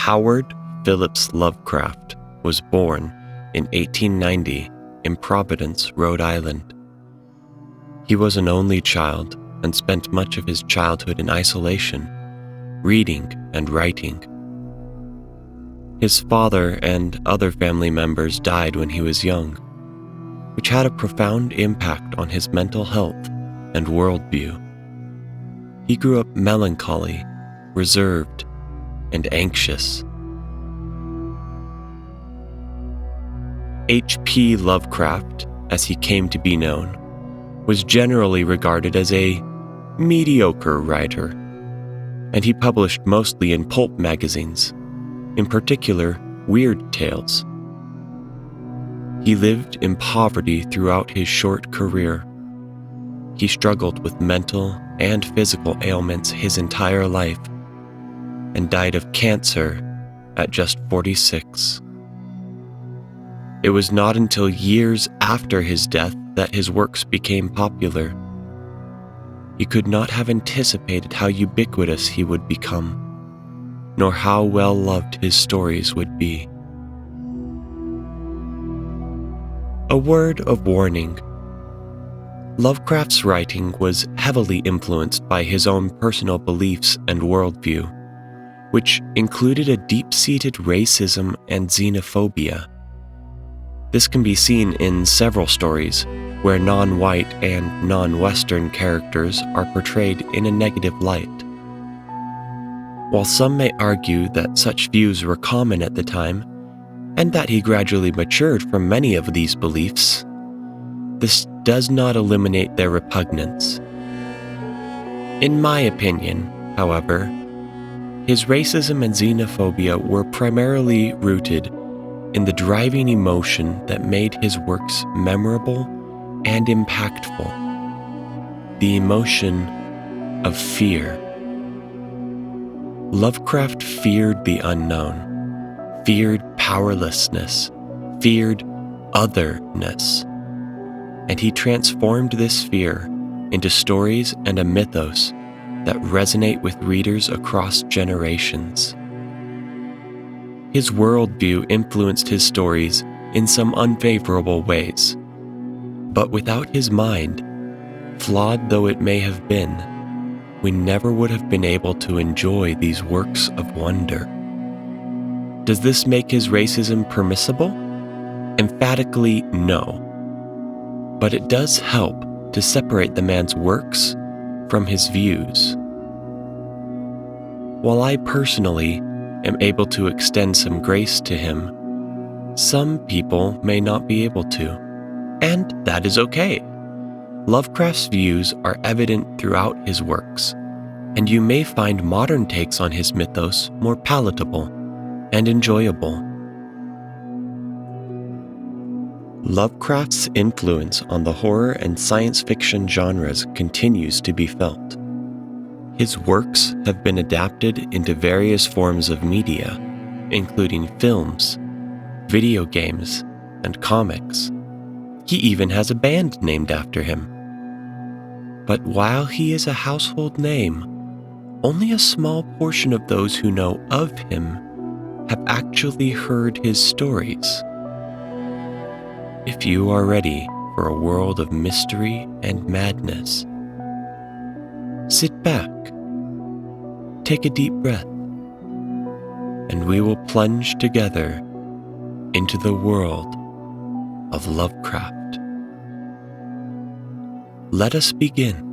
Howard Phillips Lovecraft was born in 1890 in Providence, Rhode Island. He was an only child and spent much of his childhood in isolation, reading and writing. His father and other family members died when he was young, which had a profound impact on his mental health and worldview. He grew up melancholy, reserved, and anxious. H.P. Lovecraft, as he came to be known, was generally regarded as a mediocre writer, and he published mostly in pulp magazines, in particular weird tales. He lived in poverty throughout his short career. He struggled with mental and physical ailments his entire life and died of cancer at just 46. It was not until years after his death that his works became popular. He could not have anticipated how ubiquitous he would become, nor how well loved his stories would be. A word of warning. Lovecraft's writing was heavily influenced by his own personal beliefs and worldview, which included a deep-seated racism and xenophobia. This can be seen in several stories where non-white and non-Western characters are portrayed in a negative light. While some may argue that such views were common at the time, and that he gradually matured from many of these beliefs, this does not eliminate their repugnance. In my opinion, however, his racism and xenophobia were primarily rooted in the driving emotion that made his works memorable and impactful: the emotion of fear. Lovecraft feared the unknown, feared powerlessness, feared otherness, and he transformed this fear into stories and a mythos that resonate with readers across generations. His worldview influenced his stories in some unfavorable ways, but without his mind, flawed though it may have been, we never would have been able to enjoy these works of wonder. Does this make his racism permissible? Emphatically no. But it does help to separate the man's works from his views. While I personally am able to extend some grace to him, some people may not be able to, and that is okay. Lovecraft's views are evident throughout his works, and you may find modern takes on his mythos more palatable and enjoyable. Lovecraft's influence on the horror and science fiction genres continues to be felt. His works have been adapted into various forms of media, including films, video games, and comics. He even has a band named after him. But while he is a household name, only a small portion of those who know of him have actually heard his stories. If you are ready for a world of mystery and madness, sit back, take a deep breath, and we will plunge together into the world of Lovecraft. Let us begin.